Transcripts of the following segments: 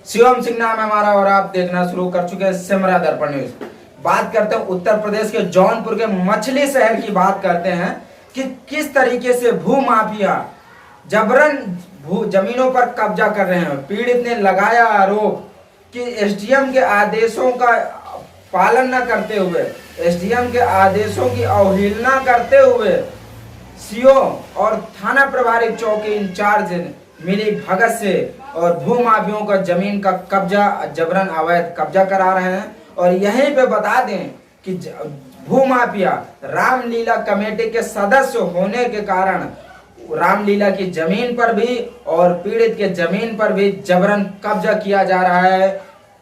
शिवम सिंह नाम है हमारा और आप देखना शुरू कर चुके हैं सिमरा दर्पण न्यूज। बात करते हैं उत्तर प्रदेश के जौनपुर के मछली शहर की। बात करते हैं कि किस तरीके से भू माफिया जबरन जमीनों पर कब्जा कर रहे हैं। पीड़ित ने लगाया आरोप कि एसडीएम के आदेशों का पालन न करते हुए, एसडीएम के आदेशों की अवहेलना करते हुए सीओ और थाना प्रभारी चौकी इंचार्ज मिली भगत से और भू माफियों का जमीन का कब्जा जबरन अवैध कब्जा करा रहे हैं। और यहीं पे बता दें कि भू माफिया रामलीला कमेटी के सदस्य होने के कारण रामलीला की जमीन पर भी और पीड़ित के जमीन पर भी जबरन कब्जा किया जा रहा है।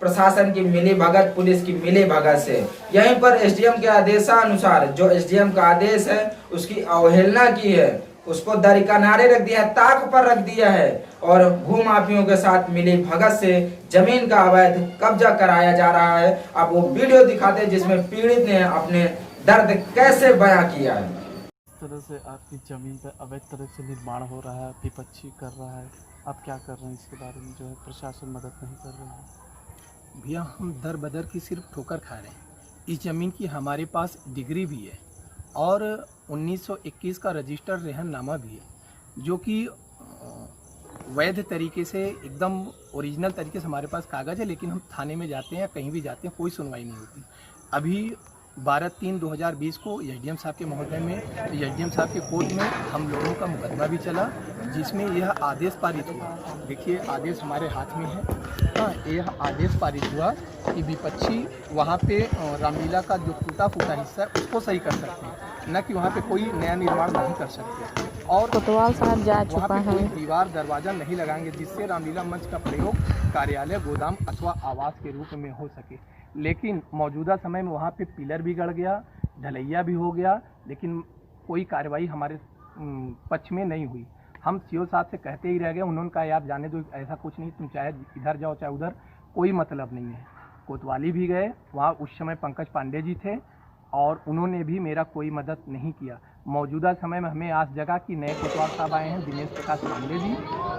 प्रशासन की मिली भगत, पुलिस की मिली भगत से यहीं पर एसडीएम के आदेशानुसार जो एसडीएम का आदेश है उसकी अवहेलना की है, उसको दरकिनारे रख दिया है, ताक पर रख दिया है और भू माफियों के साथ मिली भगत से जमीन का अवैध कब्जा कराया जा रहा है। अब वो वीडियो दिखाते हैं जिसमें पीड़ित ने अपने दर्द कैसे बयां किया है। इस तरह से आपकी ज़मीन पर अवैध तरह से निर्माण हो रहा है, विपक्षी कर रहा है, आप क्या कर रहे हैं इसके बारे में? जो है प्रशासन मदद नहीं कर रहा है। भैया हम दर बदर की सिर्फ ठोकर खा रहे हैं। इस ज़मीन की हमारे पास डिग्री भी है और 1921 का रजिस्टर रेहननामा भी है, जो कि वैध तरीके से एकदम ओरिजिनल तरीके से हमारे पास कागज़ है। लेकिन हम थाने में जाते हैं या कहीं भी जाते हैं, कोई सुनवाई नहीं होती। अभी 12/3/2020 को एसडीएम साहब के महोदय में, एसडीएम साहब के कोर्ट में हम लोगों का मुकदमा भी चला, जिसमें यह आदेश पारित हुआ। देखिए आदेश हमारे हाथ में है। हाँ, यह आदेश पारित हुआ कि विपक्षी वहाँ पे रामलीला का जो टूटा फूटा हिस्सा है उसको सही कर सकते हैं, न कि वहाँ पे कोई नया निर्माण नहीं कर सकते। और कोतवाल साहब जा चुका है, कोई दीवार दरवाज़ा नहीं लगाएंगे जिससे रामलीला मंच का प्रयोग कार्यालय, गोदाम अथवा आवास के रूप में हो सके। लेकिन मौजूदा समय में वहाँ पे पिलर भी गड़ गया, ढलैया भी हो गया, लेकिन कोई कार्रवाई हमारे पक्ष में नहीं हुई। हम सीओ साहब से कहते ही रह गए। उन्होंने कहा यार जाने दो, ऐसा कुछ नहीं, तुम चाहे इधर जाओ चाहे उधर, कोई मतलब नहीं है। कोतवाली भी गए, वहाँ उस समय पंकज पांडे जी थे और उन्होंने भी मेरा कोई मदद नहीं किया। मौजूदा समय में हमें आस जगा कि नए कोतवाल साहब आए हैं, दिनेश प्रकाश पांडे जी,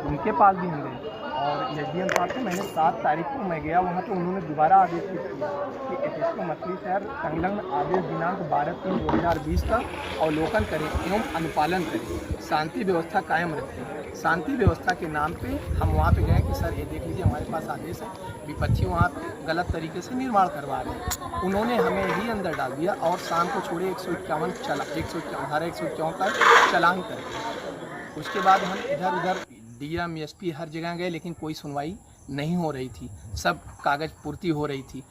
उनके पास भी हम गए और एसडीएम साहब से मैंने 7 तारीख को मैं गया वहाँ, तो उन्होंने दोबारा आदेश किया कि एसएसपी मछली शहर संलग्न आदेश दिनांक 12/3/2020 का अवलोकन करें एवं अनुपालन करें, शांति व्यवस्था कायम रखें। शांति व्यवस्था के नाम पे हम वहाँ पे गए कि सर ये देख लीजिए हमारे पास आदेश है, विपक्षी वहाँ पे गलत तरीके से निर्माण करवा रहे हैं। उन्होंने हमें ही अंदर डाल दिया और शाम को छोड़े 154 चलान कर। उसके बाद हम इधर उधर डीएम एसपी हर जगह गए, लेकिन कोई सुनवाई नहीं हो रही थी, सब कागज़ पूर्ति हो रही थी।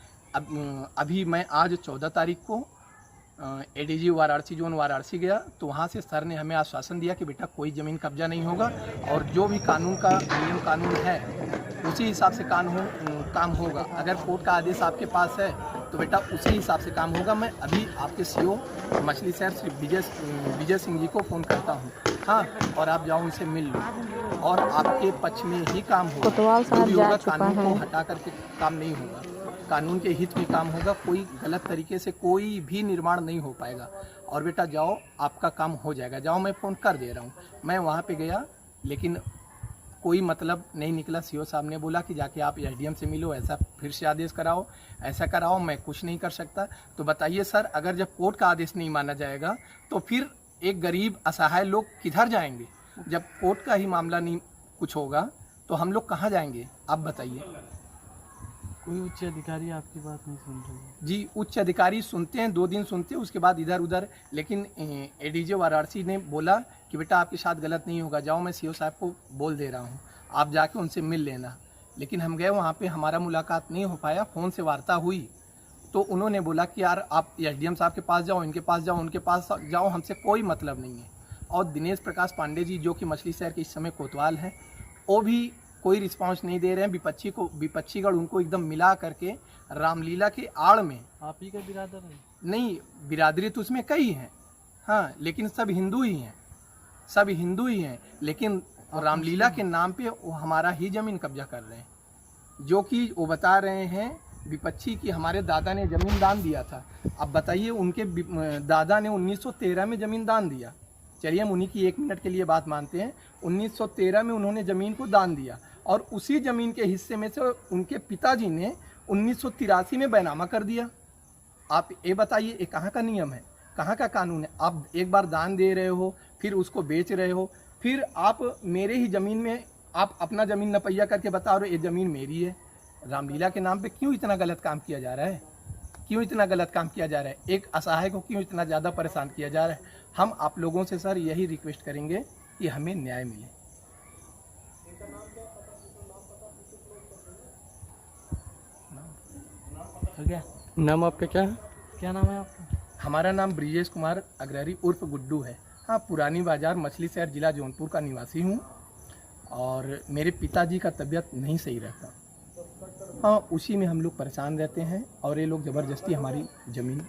अभी मैं आज 14 तारीख को एडीजी वाराणसी जोन वाराणसी गया, तो वहाँ से सर ने हमें आश्वासन दिया कि बेटा कोई ज़मीन कब्जा नहीं होगा और जो भी कानून का नियम कानून है उसी हिसाब से काम होगा। अगर कोर्ट का आदेश आपके पास है तो बेटा उसी हिसाब से काम होगा। मैं अभी आपके सीओ मछली शहर श्री विजय सिंह जी को फ़ोन करता हूँ, हाँ, और आप जाओ उनसे मिल लो और आपके पक्ष में ही काम होगा। कोतवाल साहब जा चुका कानून है, को हटा करके काम नहीं होगा, कानून के हित में काम होगा। कोई गलत तरीके से कोई भी निर्माण नहीं हो पाएगा। और बेटा जाओ, आपका काम हो जाएगा, जाओ, मैं फ़ोन कर दे रहा हूँ। मैं वहाँ पे गया लेकिन कोई मतलब नहीं निकला। सीओ साहब ने बोला कि जाके आप एसडीएम से मिलो, ऐसा फिर से आदेश कराओ, ऐसा कराओ, मैं कुछ नहीं कर सकता। तो बताइए सर, अगर जब कोर्ट का आदेश नहीं माना जाएगा तो फिर एक गरीब असहाय लोग किधर जाएंगे? जब कोर्ट का ही मामला नहीं कुछ होगा तो हम लोग कहाँ जाएंगे? आप बताइए। कोई उच्च अधिकारी आपकी बात नहीं सुन रही है? जी, उच्च अधिकारी सुनते हैं, 2 दिन सुनते हैं, उसके बाद इधर उधर। लेकिन एडीजे वाराणसी ने बोला कि बेटा आपके साथ गलत नहीं होगा, जाओ, मैं सीओ साहब को बोल दे रहा हूँ, आप जाके उनसे मिल लेना। लेकिन हम गए वहाँ पे, हमारा मुलाकात नहीं हो पाया। फ़ोन से वार्ता हुई तो उन्होंने बोला कि यार आप एसडीएम साहब के पास जाओ, इनके पास जाओ, उनके पास जाओ, हमसे कोई मतलब नहीं है। और दिनेश प्रकाश पांडे जी जो कि मछली शहर के इस समय कोतवाल हैं, वो भी कोई रिस्पांस नहीं दे रहे हैं। विपक्षीगढ़ उनको एकदम मिला करके रामलीला के आड़ में। आप ही का बिरादर है? नहीं, बिरादरी तो उसमें कई हैं, हाँ, लेकिन सब हिंदू ही हैं, सब हिंदू ही हैं। लेकिन रामलीला के नाम पे वो हमारा ही ज़मीन कब्जा कर रहे हैं, जो कि वो बता रहे हैं विपक्षी की हमारे दादा ने ज़मीन दान दिया था। अब बताइए, उनके दादा ने 1913 में ज़मीन दान दिया। चलिए हम उन्हीं की 1 मिनट के लिए बात मानते हैं। 1913 में उन्होंने ज़मीन को दान दिया और उसी ज़मीन के हिस्से में से उनके पिताजी ने 1983 में बैनामा कर दिया। आप ये बताइए, ये कहाँ का नियम है, कहाँ का कानून है? आप एक बार दान दे रहे हो, फिर उसको बेच रहे हो, फिर आप मेरे ही ज़मीन में आप अपना ज़मीन नपैया करके बता रहे हो ये ज़मीन मेरी है। रामलीला के नाम पे क्यों इतना गलत काम किया जा रहा है? क्यों इतना गलत काम किया जा रहा है? एक असहाय को क्यों इतना ज़्यादा परेशान किया जा रहा है? हम आप लोगों से सर यही रिक्वेस्ट करेंगे कि हमें न्याय मिले। नाम आपका क्या है? क्या नाम है आपका? हमारा नाम ब्रिजेश कुमार अग्रहरी उर्फ गुड्डू है। हाँ, पुरानी बाजार मछली शहर जिला जौनपुर का निवासी हूँ और मेरे पिताजी का तबीयत नहीं सही रहता। हाँ, उसी में हम लोग परेशान रहते हैं और ये लोग ज़बरदस्ती हमारी ज़मीन